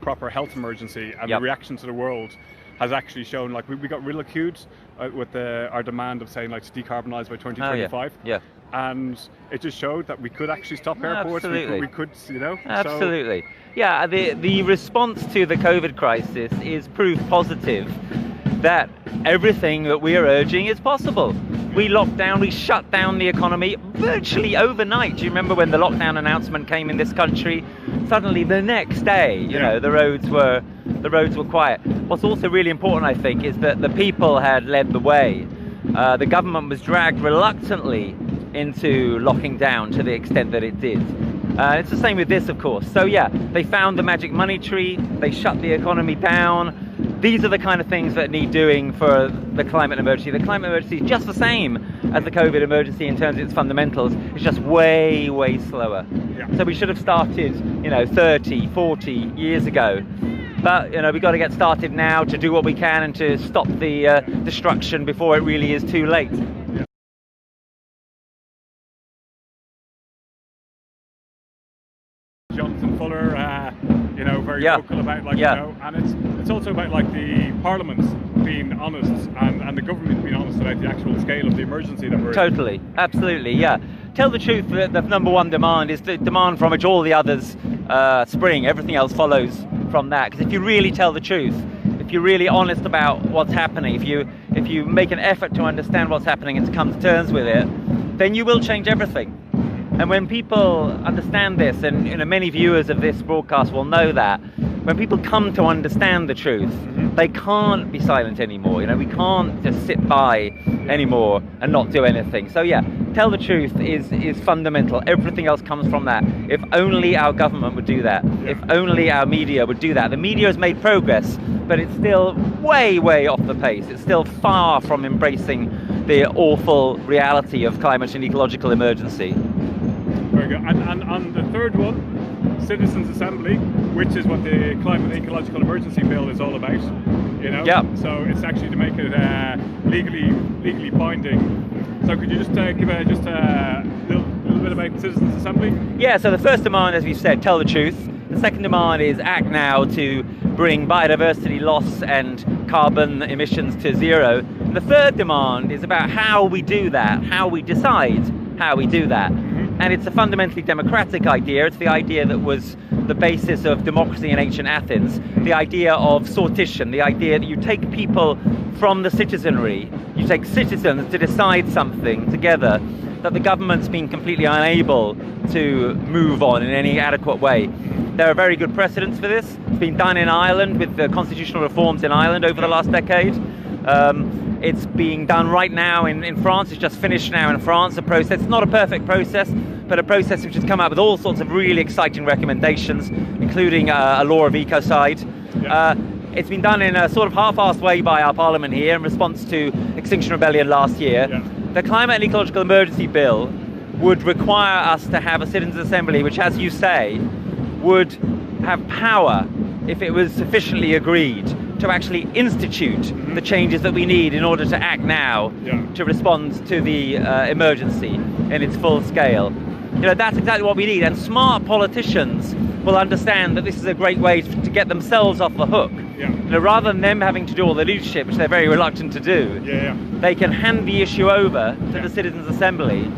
proper health emergency, and Yep. the reaction to the world has actually shown, like, we got ridiculed with our demand of saying, like, to decarbonise by 2025. Yeah. And it just showed that we could actually stop airports. Absolutely. We could, you know. Absolutely. Yeah, the response to the COVID crisis is proof positive that everything that we are urging is possible. We locked down, we shut down the economy virtually overnight. Do you remember when the lockdown announcement came in this country? Suddenly the next day, you know, the roads were quiet. What's also really important, I think, is that the people had led the way. The government was dragged reluctantly into locking down to the extent that it did. It's the same with this, of course. So yeah, they found the magic money tree, they shut the economy down. These are the kind of things that need doing for the climate emergency. The climate emergency is just the same as the COVID emergency in terms of its fundamentals. It's just way, way slower. Yeah. So we should have started, 30, 40 years ago. But, we've got to get started now to do what we can and to stop the destruction before it really is too late. Jonathan Fuller, very vocal about, and it's also about, like, the Parliament being honest and the government being honest about the actual scale of the emergency that we're in. Totally, absolutely, yeah. Tell the truth, the number one demand is the demand from which all the others spring. Everything else follows from that. Because if you really tell the truth, if you're really honest about what's happening, if you make an effort to understand what's happening and to come to terms with it, then you will change everything. And when people understand this, and many viewers of this broadcast will know that, when people come to understand the truth, they can't be silent anymore. We can't just sit by anymore and not do anything. So yeah, tell the truth is fundamental. Everything else comes from that. If only our government would do that. If only our media would do that. The media has made progress, but it's still way, way off the pace. It's still far from embracing the awful reality of climate and ecological emergency. Very good. And on the third one, Citizens Assembly, which is what the Climate and Ecological Emergency Bill is all about, Yeah. So it's actually to make it legally binding. So could you just give a little bit about Citizens Assembly? Yeah, so the first demand, as we've said, tell the truth. The second demand is act now to bring biodiversity loss and carbon emissions to zero. And the third demand is about how we do that, how we decide how we do that. And it's a fundamentally democratic idea. It's the idea that was the basis of democracy in ancient Athens, the idea of sortition, the idea that you take people from the citizenry, you take citizens to decide something together that the government's been completely unable to move on in any adequate way. There are very good precedents for this. It's been done in Ireland with the constitutional reforms in Ireland over the last decade. It's being done right now in France. It's just finished now in France, a process. It's not a perfect process, but a process which has come up with all sorts of really exciting recommendations, including a law of ecocide. Yeah. It's been done in a sort of half-assed way by our parliament here in response to Extinction Rebellion last year. Yeah. The Climate and Ecological Emergency Bill would require us to have a Citizens' Assembly, which, as you say, would have power, if it was sufficiently agreed, to actually institute the changes that we need in order to act now to respond to the emergency in its full scale. That's exactly what we need, and smart politicians will understand that this is a great way to get themselves off the hook. Rather than them having to do all the leadership, which they're very reluctant to do, they can hand the issue over to the Citizens' Assembly,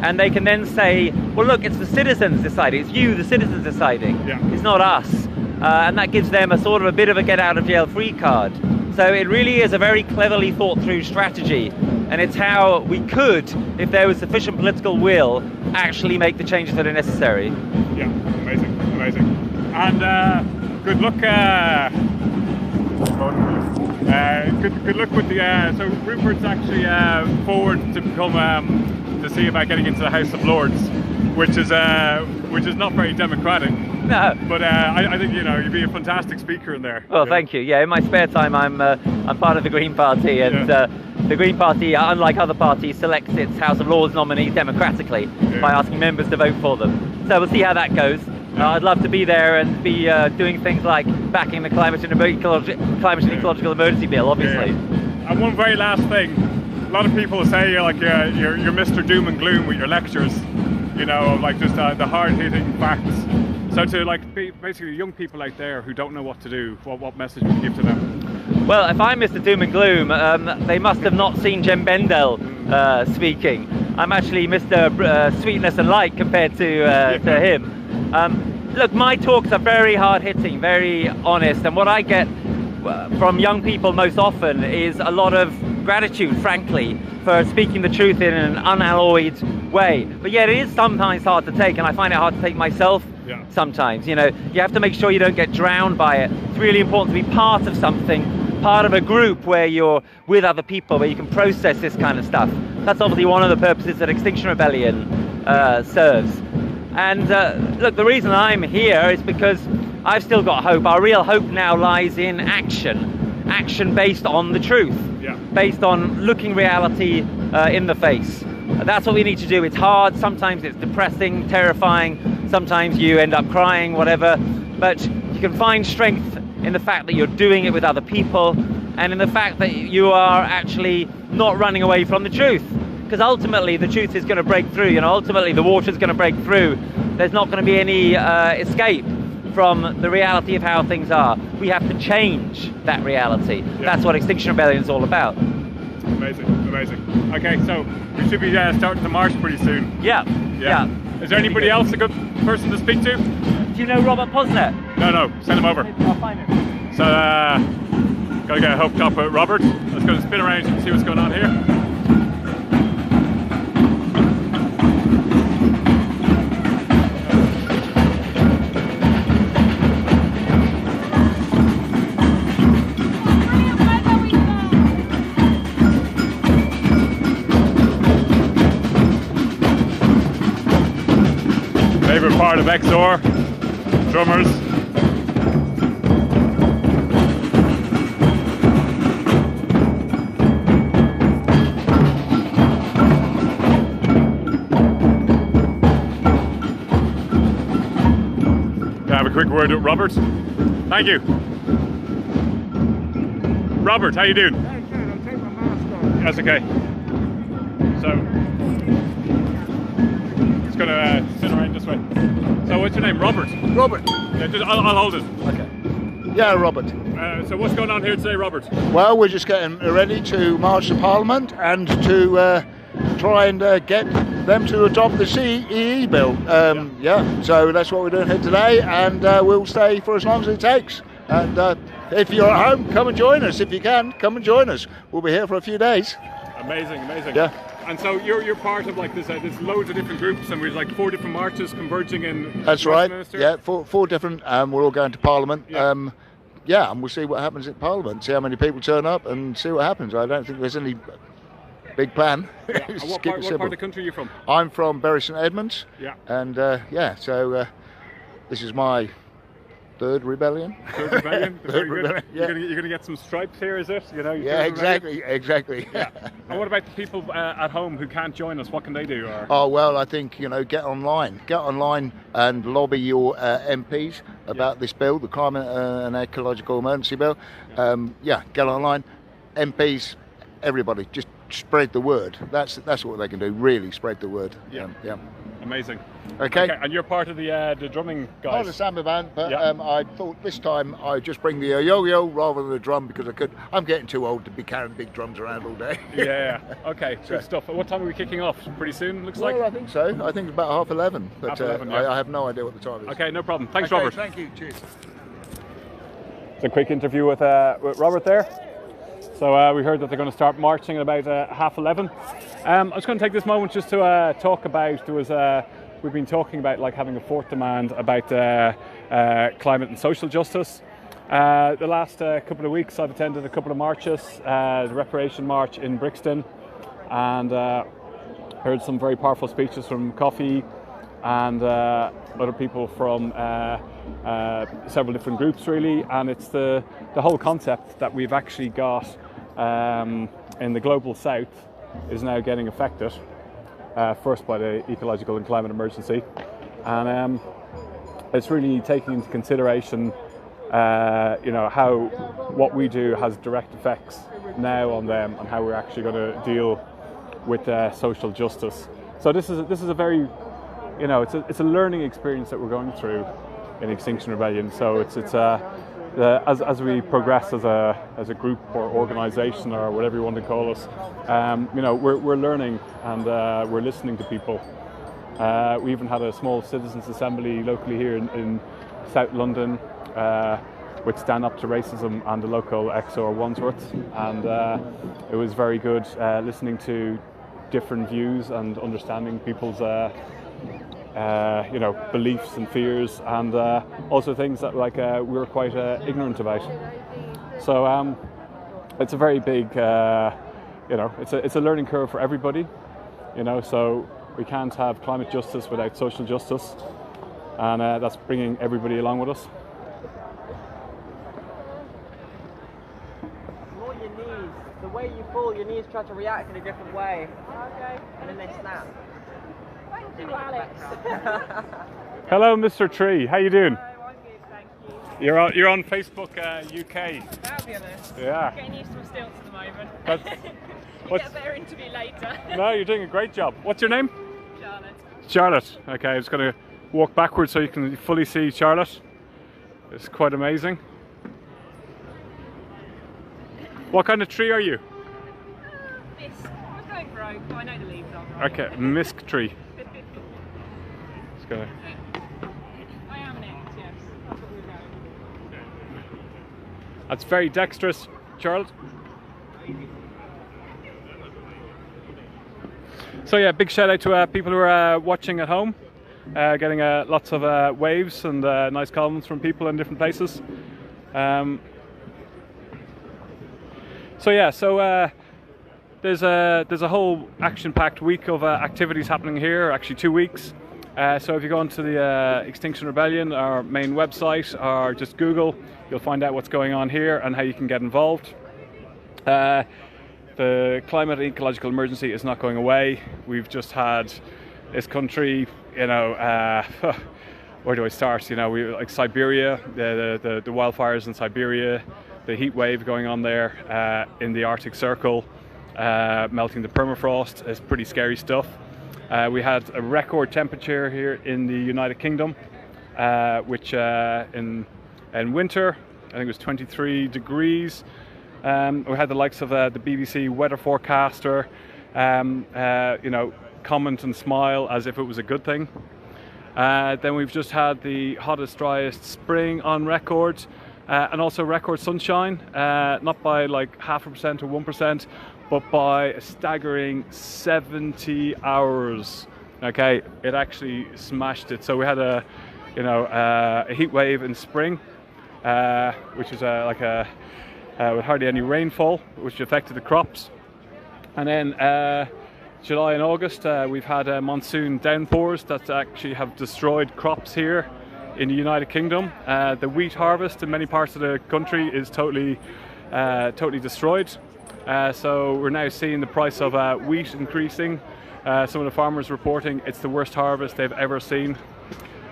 and they can then say, well, look, it's the citizens deciding, it's you, the citizens deciding, it's not us. And that gives them a sort of a bit of a get-out-of-jail-free card. So it really is a very cleverly thought-through strategy, and it's how we could, if there was sufficient political will, actually make the changes that are necessary. Yeah, amazing. And good luck. Good luck with the. So Rupert's actually forward to become to see about getting into the House of Lords, which is not very democratic. No. But I think you'd be a fantastic speaker in there. Well, thank you. Yeah, in my spare time, I'm part of the Green Party, and the Green Party, unlike other parties, selects its House of Lords nominees democratically by asking members to vote for them. So we'll see how that goes. I'd love to be there and be doing things like backing the climate and ecological emergency bill, obviously. And one very last thing, a lot of people say you're Mr. Doom and Gloom with your lectures, like just the hard-hitting facts. So to like basically young people out there who don't know what to do, what message would you give to them? Well, if I'm Mr. Doom and Gloom, they must have not seen Jem Bendell speaking. I'm actually Mr. Sweetness and Light compared to him. Look, my talks are very hard-hitting, very honest, and what I get from young people most often is a lot of gratitude, frankly, for speaking the truth in an unalloyed way. But yet it is sometimes hard to take, and I find it hard to take myself sometimes. You know, you have to make sure you don't get drowned by it. It's really important to be part of something, part of a group where you're with other people, where you can process this kind of stuff. That's obviously one of the purposes that Extinction Rebellion serves. And look, the reason I'm here is because I've still got hope. Our real hope now lies in action. Action based on the truth, based on looking reality in the face. That's what we need to do. It's hard, sometimes it's depressing, terrifying, sometimes you end up crying, whatever, but you can find strength in the fact that you're doing it with other people and in the fact that you are actually not running away from the truth. Because ultimately the truth is going to break through, you know, ultimately the water's going to break through. There's not going to be any escape from the reality of how things are. We have to change that reality. That's what Extinction Rebellion is all about. Amazing, amazing. Okay, so we should be starting to march pretty soon. Yeah. Is there anybody else, a good person to speak to? Do you know Robert Posnet? No, send him over. I'll find him. So, gotta get hooked up with Robert. Let's go spin around and see what's going on here. Favorite part of XOR, drummers. Can I have a quick word with Robert? Thank you. Robert, how you doing? Very good. I'll take my mask off. That's okay. So, just gonna sit around this way. So what's your name? Robert? Robert. Yeah, I'll hold it. Okay. Yeah, Robert. So what's going on here today, Robert? Well, we're just getting ready to march to Parliament and to try and get them to adopt the CEE bill. So that's what we're doing here today, and we'll stay for as long as it takes. And if you're at home, come and join us. If you can, come and join us. We'll be here for a few days. Amazing. Yeah. And so you're part of like this. There's loads of different groups, and we've like 4 different marches converging in. That's right. Westminster. Yeah, four different. We're all going to Parliament. Yeah. And we'll see what happens at Parliament. See how many people turn up, and see what happens. I don't think there's any big plan. Yeah. And what part of the country are you from? I'm from Bury St Edmunds. Yeah. And so this is my third rebellion. Third rebellion. Third rebellion. Yeah. You're gonna get some stripes here, is it? You know. Yeah, exactly. Yeah. And what about the people at home who can't join us? What can they do? Or? Oh well, I think get online and lobby your MPs about this bill, the Climate and Ecological Emergency Bill. Get online, MPs, everybody, just spread the word. That's what they can do. Really spread the word. Yeah. Amazing. Okay. And you're part of the drumming guys. Not a samba band, but I thought this time I'd just bring the yo-yo rather than a drum because I'm getting too old to be carrying big drums around all day. Yeah. Okay. Good stuff. What time are we kicking off? Pretty soon, looks like. Well, I think so. I think it's about 11:30. But 11:30, I have no idea what the time is. Okay, no problem. Thanks, Okay, Robert. Thank you. Cheers. It's a quick interview with Robert there. So we heard that they're going to start marching at about 11:30. I was going to take this moment just to talk about, we've been talking about like having a fourth demand about climate and social justice. The last couple of weeks I've attended a couple of marches, the Reparation March in Brixton, and heard some very powerful speeches from Coffee and other people from several different groups really, and it's the whole concept that we've actually got in the global south is now getting affected first by the ecological and climate emergency, and it's really taking into consideration how what we do has direct effects now on them and how we're actually going to deal with social justice. So this is a very it's a learning experience that we're going through, in Extinction Rebellion. So it's as we progress as a group or organisation or whatever you want to call us, we're learning and we're listening to people. We even had a small citizens' assembly locally here in South London with Stand Up to Racism and the local XR Wandsworth, and it was very good listening to different views and understanding people's beliefs and fears, and also things that we were quite ignorant about. So it's a very big, it's a learning curve for everybody. So we can't have climate justice without social justice, and that's bringing everybody along with us. More your knees. The way you fall, your knees try to react in a different way. Okay. And then they snap. Thank you, Alex. Hello, Mr. Tree. How you doing? Hello, I'm good, thank you. You're on Facebook UK. Fabulous. Yeah. Getting used to my stilts at the moment. You get a better interview later. No, you're doing a great job. What's your name? Charlotte. Charlotte. Okay, I'm just going to walk backwards so you can fully see Charlotte. It's quite amazing. What kind of tree are you? Bisque. I was going for oak, but I know the leaves aren't right. Okay, misc tree. Just gonna... I am next, yes. That's what we're going. That's very dexterous, Charlotte. So yeah, big shout out to people who are watching at home, getting lots of waves and nice comments from people in different places. There's a whole action-packed week of activities happening here, actually 2 weeks. So if you go onto the Extinction Rebellion, our main website, or just Google, you'll find out what's going on here and how you can get involved. The climate and ecological emergency is not going away. We've just had this country, where do I start? Like Siberia, the wildfires in Siberia, the heat wave going on there in the Arctic Circle, melting the permafrost is pretty scary stuff. We had a record temperature here in the United Kingdom, which in winter, I think it was 23 degrees. We had the likes of the BBC weather forecaster, comment and smile as if it was a good thing. Then we've just had the hottest, driest spring on record, and also record sunshine, not by like 0.5% or 1%, but by a staggering 70 hours. Okay, it actually smashed it. So we had a heat wave in spring, which is with hardly any rainfall, which affected the crops. And then July and August, we've had monsoon downpours that actually have destroyed crops here in the United Kingdom. The wheat harvest in many parts of the country is totally destroyed. So we're now seeing the price of wheat increasing. Some of the farmers reporting it's the worst harvest they've ever seen.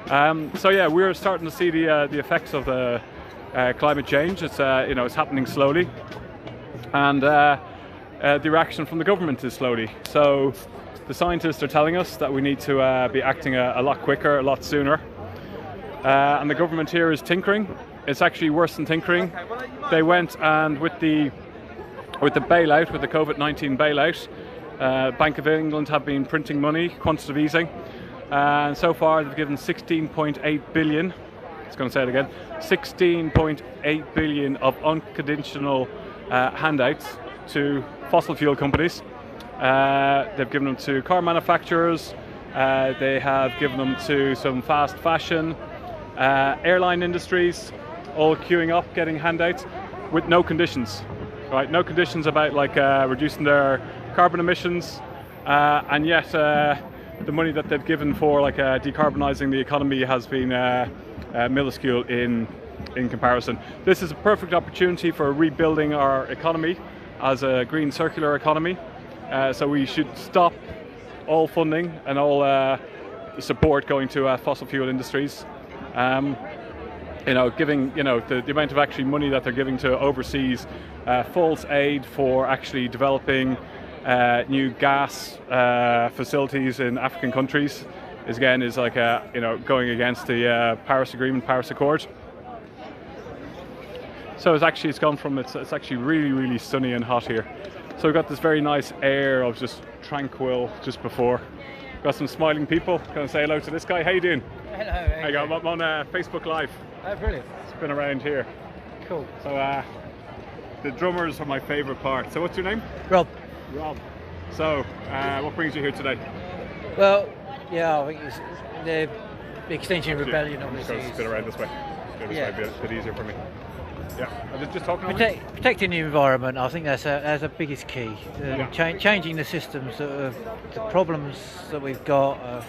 So yeah, we're starting to see the effects of the climate change. It's it's happening slowly, and the reaction from the government is slowly. So the scientists are telling us that we need to be acting a lot quicker, a lot sooner. And the government here is tinkering. It's actually worse than tinkering. They went and with the bailout, with the COVID-19 bailout, Bank of England have been printing money, quantitative easing, and so far they've given 16.8 billion. It's going to say it again. 16.8 billion of unconditional handouts to fossil fuel companies. They've given them to car manufacturers. They have given them to some fast fashion, airline industries, all queuing up, getting handouts with no conditions. Right, no conditions about reducing their carbon emissions, and yet the money that they've given for decarbonising the economy has been minuscule in comparison. This is a perfect opportunity for rebuilding our economy as a green circular economy. So we should stop all funding and all support going to fossil fuel industries. Giving the amount of actually money that they're giving to overseas false aid for actually developing new gas facilities in African countries is like going against the Paris Agreement, Paris Accord. So it's gone from it's actually really, really sunny and hot here. So we've got this very nice air of just tranquil just before. Got some smiling people. Gonna say hello to this guy. How you doing? Hello. I'm on Facebook Live. Oh, brilliant. It's been around here. Cool. So the drummers are my favourite part. So what's your name? Rob. Rob. So what brings you here today? Well, yeah, I think it's the Extinction Rebellion, I'm just obviously. going to spin around this way. This way a bit easier for me. Yeah, I'm just talking over you. Protecting the environment, I think that's a biggest key. Changing the systems, the problems that we've got are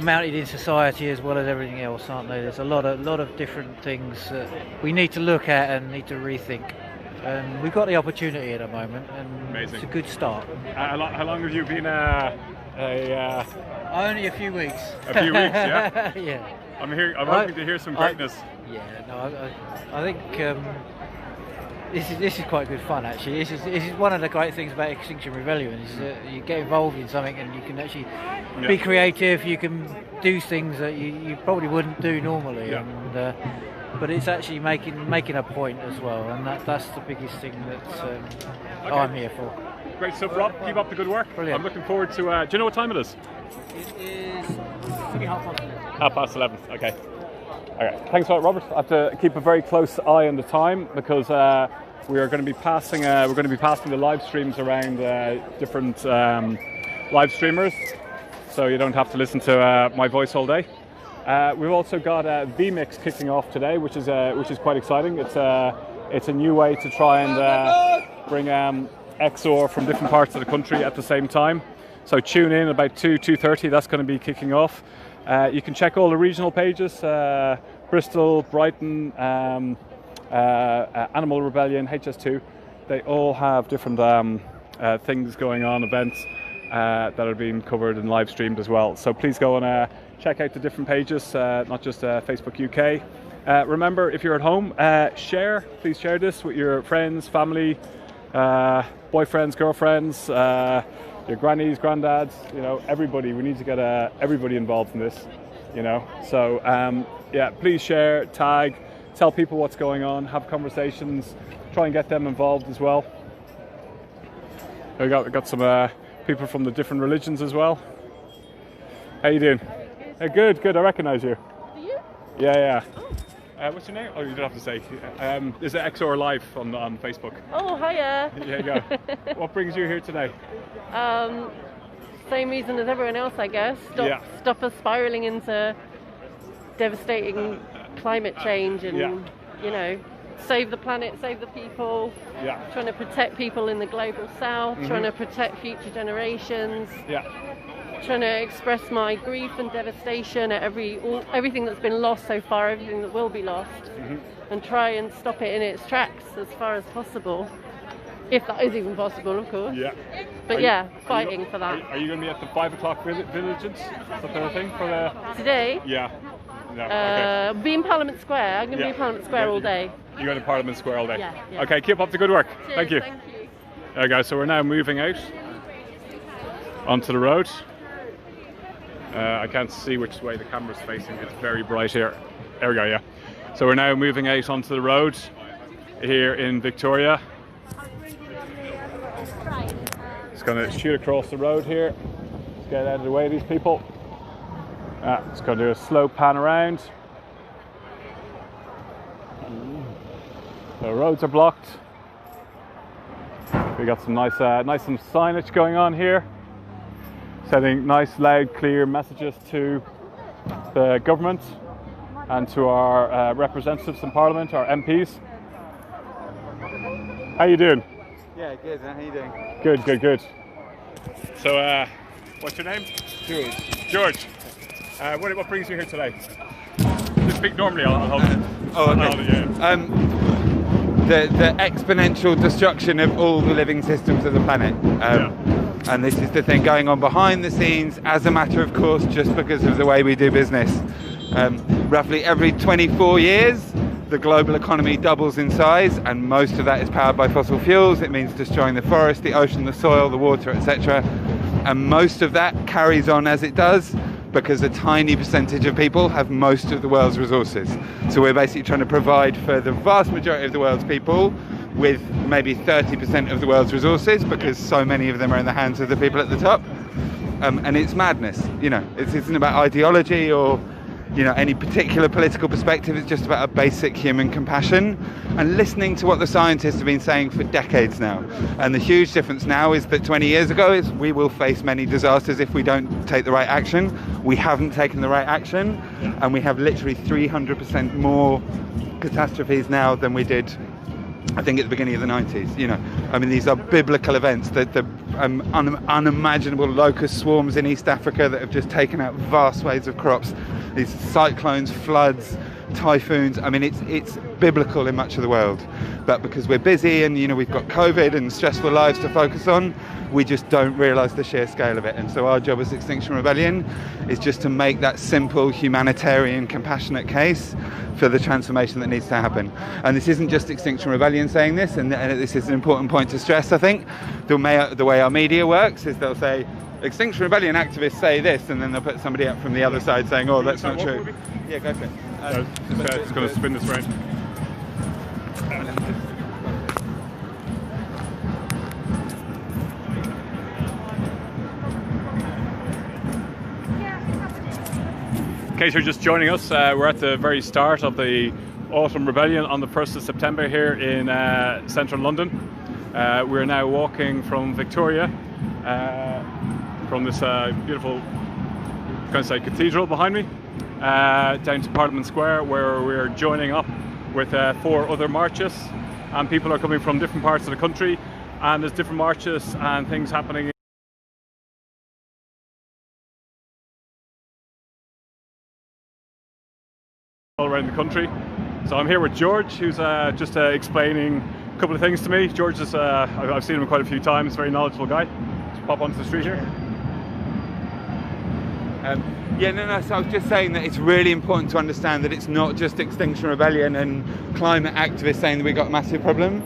mounted in society as well as everything else, aren't they? There's a lot of different things that we need to look at and need to rethink. And we've got the opportunity at the moment, and Amazing. It's a good start. How long have you been Only a few weeks. A few weeks, yeah? Yeah. I'm hoping to hear some greatness. I think this is quite good fun actually. This is one of the great things about Extinction Rebellion is that you get involved in something and you can actually be creative. You can do things that you probably wouldn't do normally, and but it's actually making a point as well, and that's the biggest thing that I'm here for. Great stuff, Rob. Keep up the good work. Brilliant. I'm looking forward to. Do you know what time it is? It is 11:30. 11:30. Okay. Okay. Thanks a lot, Robert. I have to keep a very close eye on the time because we are going to be passing. We're going to be passing the live streams around different live streamers, so you don't have to listen to my voice all day. We've also got vMix kicking off today, which is quite exciting. It's a new way to try and bring XOR from different parts of the country at the same time. So tune in about 2:30. That's going to be kicking off. You can check all the regional pages: Bristol, Brighton, Animal Rebellion, HS2. They all have different things going on, events that are being covered and live streamed as well. So please go and check out the different pages, not just Facebook UK. Remember, if you're at home, please share this with your friends, family, boyfriends, girlfriends, your grannies, granddads, everybody. We need to get everybody involved in this, So please share, tag, tell people what's going on, have conversations, try and get them involved as well. We got some people from the different religions as well. How you doing? Hey, good. I recognise you. Do you? Yeah. What's your name? Oh, you don't have to say. There's an XOR Live on Facebook. Oh, hiya. There you go. What brings you here today? Same reason as everyone else, I guess. Stop us spiraling into devastating climate change and, save the planet, save the people. Yeah. Trying to protect people in the global south, trying to protect future generations. Yeah. Trying to express my grief and devastation at everything that's been lost so far, everything that will be lost, and try and stop it in its tracks as far as possible, if that is even possible, of course. Yeah. But fighting for that. Are you going to be at the 5 o'clock vigilance? Is that the thing for the today? Yeah. No. Okay. Be in Parliament Square. I'm going to be in Parliament Square all day. You're going to Parliament Square all day. Yeah. Okay. Keep up the good work. Cheers, Thank you. Thank you. Okay. So we're now moving out onto the road. I can't see which way the camera's facing. It's very bright here. There we go, yeah. So we're now moving out onto the road here in Victoria. Just going to shoot across the road here. Let's get out of the way of these people. Just going to do a slow pan around. The roads are blocked. We got some nice some signage going on here. Sending nice, loud, clear messages to the government and to our representatives in Parliament, our MPs. How you doing? Yeah, good. How you doing? Good. So, what's your name? George. What brings you here today? Just speak normally. I'll hold it. The exponential destruction of all the living systems of the planet. And this is the thing going on behind the scenes as a matter of course, just because of the way we do business. Roughly every 24 years, the global economy doubles in size, and most of that is powered by fossil fuels. It means destroying the forest, the ocean, the soil, the water, etc. And most of that carries on as it does, because a tiny percentage of people have most of the world's resources. So we're basically trying to provide for the vast majority of the world's people with maybe 30% of the world's resources, because so many of them are in the hands of the people at the top. And it's madness, you know. It isn't about ideology or, you know, any particular political perspective. It's just about a basic human compassion and listening to what the scientists have been saying for decades now. And the huge difference now is that 20 years ago is we will face many disasters if we don't take the right action. We haven't taken the right action, and we have literally 300% more catastrophes now than we did, I think, at the beginning of the 90s. You know, I mean, these are biblical events. The unimaginable locust swarms in East Africa that have just taken out vast swathes of crops. These cyclones, floods, typhoons. I mean, it's biblical in much of the world. But because we're busy and, you know, we've got COVID and stressful lives to focus on, we just don't realise the sheer scale of it. And so our job as Extinction Rebellion is just to make that simple, humanitarian, compassionate case for the transformation that needs to happen. And this isn't just Extinction Rebellion saying this, and this is an important point to stress, I think. The way our media works is they'll say, Extinction Rebellion activists say this, and then they'll put somebody up from the other side saying, oh, that's not true. Yeah, go for it. Just going to spin this around. In case you're just joining us, we're at the very start of the Autumn Rebellion on the 1st of September here in central London. We're now walking from Victoria, from this beautiful, cathedral behind me, down to Parliament Square, where we're joining up with 4 other marches, and people are coming from different parts of the country, and there's different marches and things happening all around the country. So I'm here with George, who's just explaining a couple of things to me. George is, I've seen him quite a few times, very knowledgeable guy. Let's pop onto the street here. So I was just saying that it's really important to understand that it's not just Extinction Rebellion and climate activists saying that we've got a massive problem.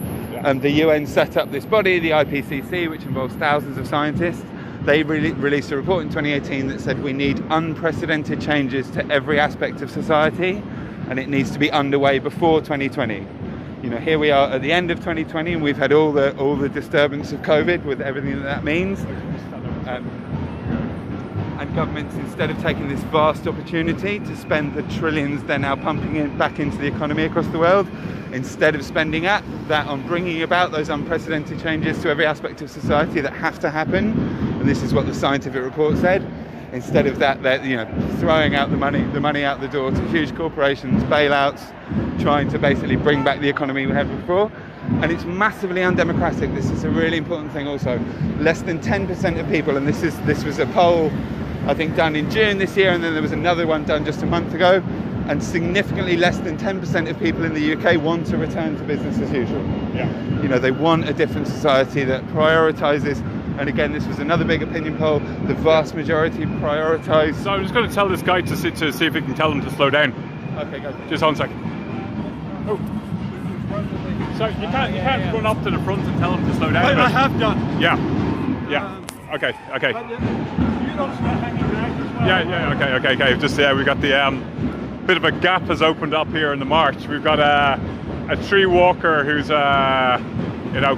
The UN set up this body, the IPCC, which involves thousands of scientists. They released a report in 2018 that said we need unprecedented changes to every aspect of society, and it needs to be underway before 2020. You know, here we are at the end of 2020, and we've had all the disturbance of COVID with everything that means. And governments, instead of taking this vast opportunity to spend the trillions they're now pumping back into the economy across the world, instead of spending that on bringing about those unprecedented changes to every aspect of society that have to happen, and this is what the scientific report said, instead of that, they're, you know, throwing out the money out the door to huge corporations, bailouts, trying to basically bring back the economy we had before. And it's massively undemocratic. This is a really important thing also. Less than 10% of people, and this was a poll I think done in June this year, and then there was another one done just a month ago, and significantly less than 10% of people in the UK want to return to business as usual. Yeah. You know, they want a different society that prioritises, and again, this was another big opinion poll, the vast majority prioritise. So I'm just going to tell this guy to see if he can tell him to slow down. Okay, go. Just 1 second. Oh. So you can't run up to the front and tell him to slow down. I have done. Yeah. Okay. You don't start hanging around as well. Yeah. Okay. Just we got the bit of a gap has opened up here in the march. We've got a tree walker who's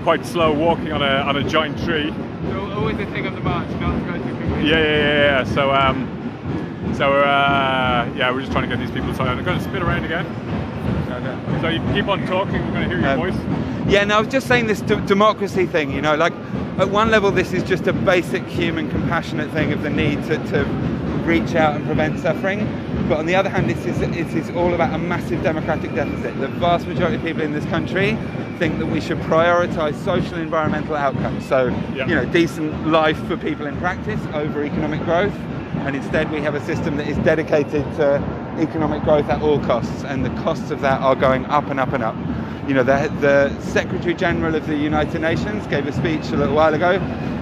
quite slow walking on a giant tree. So always a thing on the march, not to go too quickly. Yeah. So we're just trying to get these people silent. I'm going to spin around again. Okay. So you can keep on talking. We're going to hear your voice. Yeah, no, I was just saying this democracy thing, you know, like at one level this is just a basic human compassionate thing of the need to reach out and prevent suffering, but on the other hand it is all about a massive democratic deficit. The vast majority of people in this country think that we should prioritise social and environmental outcomes, so you know, decent life for people in practice over economic growth, and instead we have a system that is dedicated to economic growth at all costs, and the costs of that are going up and up and up. You know, the Secretary General of the United Nations gave a speech a little while ago,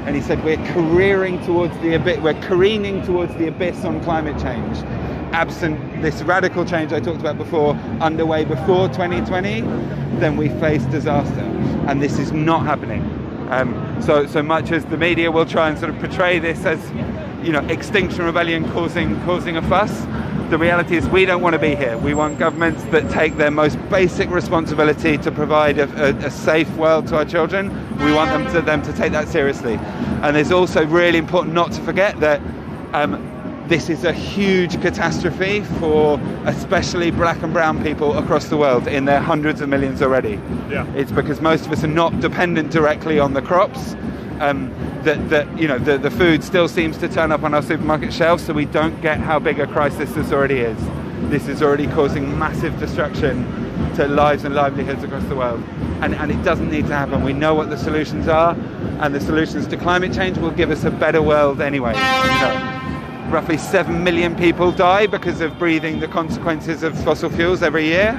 and he said we're careening towards the abyss on climate change. Absent this radical change I talked about before, underway before 2020, then we face disaster, and this is not happening. So much as the media will try and sort of portray this as Extinction Rebellion causing a fuss. The reality is we don't want to be here. We want governments that take their most basic responsibility to provide a safe world to our children. We want them to take that seriously. And it's also really important not to forget that this is a huge catastrophe for especially black and brown people across the world in their hundreds of millions already. Yeah. It's because most of us are not dependent directly on the crops. The food still seems to turn up on our supermarket shelves, so we don't get how big a crisis this already is. This is already causing massive destruction to lives and livelihoods across the world. And it doesn't need to happen. We know what the solutions are, and the solutions to climate change will give us a better world anyway. Roughly 7 million people die because of breathing the consequences of fossil fuels every year.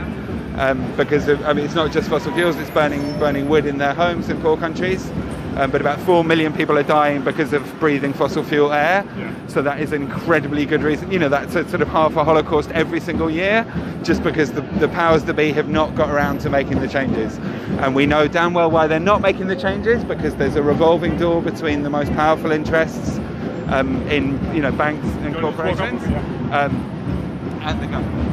It's not just fossil fuels, it's burning wood in their homes in poor countries. But about 4 million people are dying because of breathing fossil fuel air. Yeah. So that is an incredibly good reason. That's a sort of half a Holocaust every single year, just because the powers that be have not got around to making the changes. And we know damn well why they're not making the changes, because there's a revolving door between the most powerful interests in banks and corporations and the government.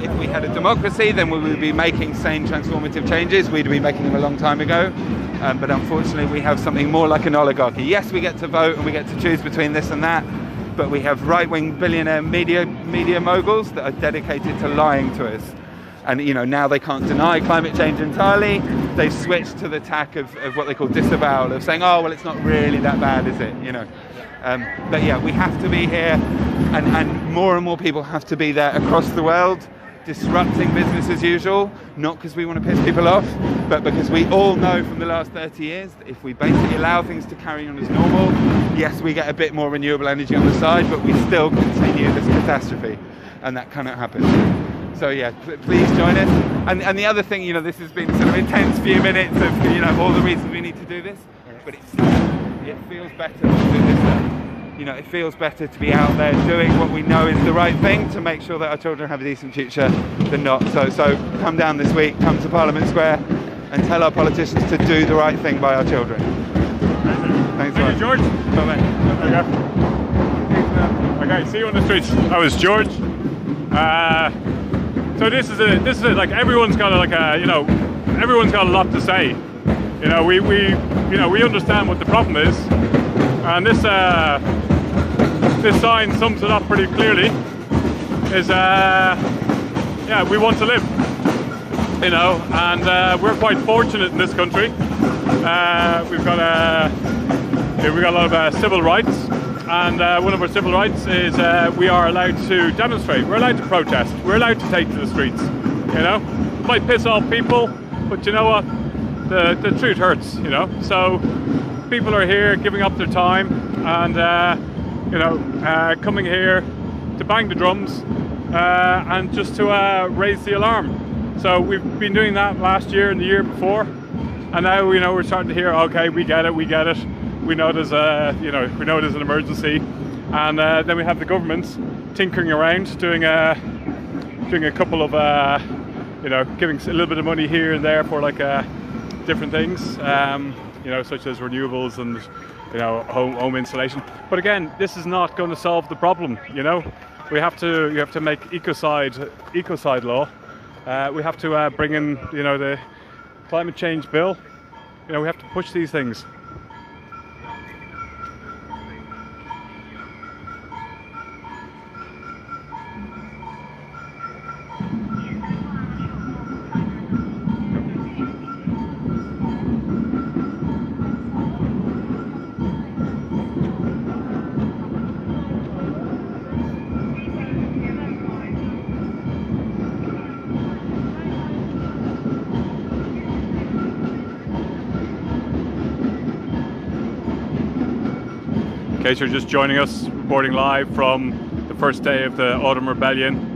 If we had a democracy, then we would be making sane transformative changes. We'd be making them a long time ago. But unfortunately, we have something more like an oligarchy. Yes, we get to vote and we get to choose between this and that, but we have right-wing billionaire media moguls that are dedicated to lying to us. And now they can't deny climate change entirely. They've switched to the tack of what they call disavowal, of saying, oh, well, it's not really that bad, is it? But yeah, we have to be here, and more people have to be there across the world, disrupting business as usual, not because we want to piss people off, but because we all know from the last 30 years that if we basically allow things to carry on as normal, yes, we get a bit more renewable energy on the side, but we still continue this catastrophe, and that cannot happen. So yeah, please join us. And the other thing, this has been sort of intense few minutes of all the reasons we need to do this, but it feels better to do this stuff. It feels better to be out there doing what we know is the right thing to make sure that our children have a decent future than not. So come down this week, come to Parliament Square, and tell our politicians to do the right thing by our children. Thanks Thank you, George. Bye-bye. Okay, see you on the streets. That was George. So this is it. Like everyone's got everyone's got a lot to say. We understand what the problem is, and this sign sums it up pretty clearly. Is we want to live, and we're quite fortunate in this country. We've got a lot of civil rights, and one of our civil rights is we are allowed to demonstrate. We're allowed to protest. We're allowed to take to the streets. It might piss off people, but you know what? The truth hurts. So people are here giving up their time and coming here to bang the drums and just to raise the alarm. So we've been doing that last year and the year before, and now we're starting to hear, okay, we get it. We know there's an emergency, and then we have the governments tinkering around, doing a couple of giving a little bit of money here and there for different things, such as renewables and home insulation. But again, this is not going to solve the problem. You have to make ecocide law. We have to bring in the climate change bill. We have to push these things. In case you're just joining us, reporting live from the first day of the Autumn Rebellion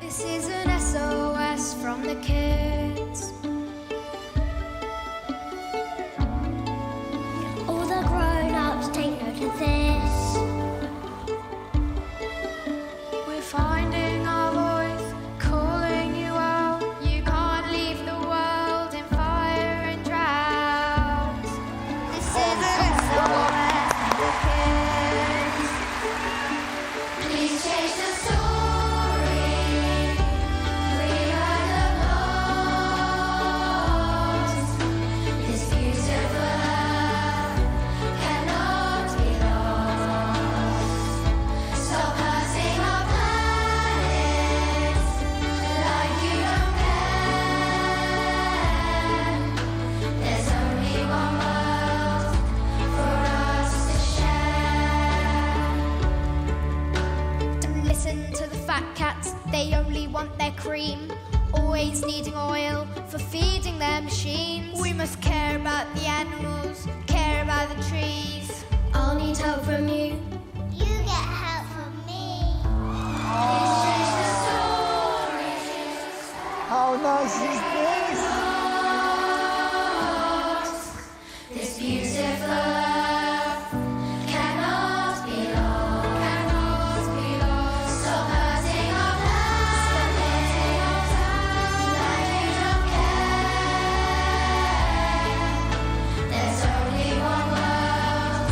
This is an SOS from the kids. All the grown-ups take note of this. We're finding our voice, calling you out. You can't leave the world in fire and drought. This is an SOS from the kids. Please change the story. Rewrite the lost. This beautiful love cannot be lost. Stop hurting our planet like you don't care. There's only one world for us to share. Don't listen to the fat cats, they only want their cream. Always needing oil for feeding their machines. We must care about the animals, care about the trees. I'll need help from you. You get help from me. Please change the story. How nice is this? This beautiful love cannot be lost. Cannot be lost. Stop hurting our planet like you don't care. There's only one world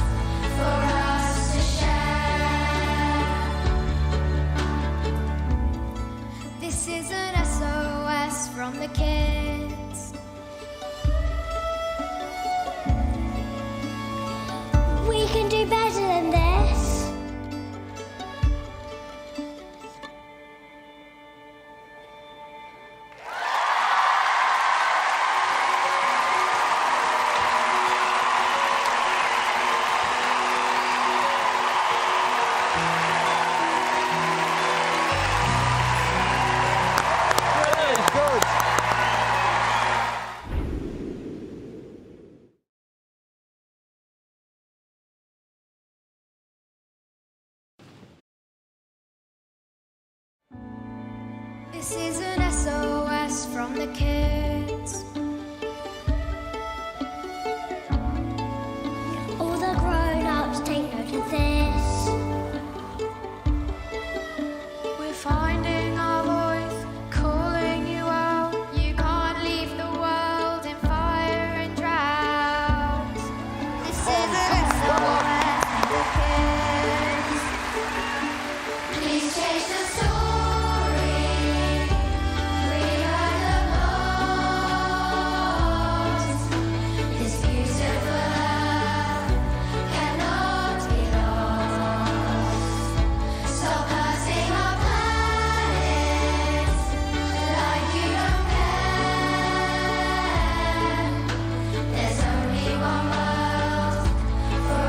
for us to share. This is an SOS from the kids. We can do better than this. This is an SOS from the kids. All the grown-ups take note of this. We're finding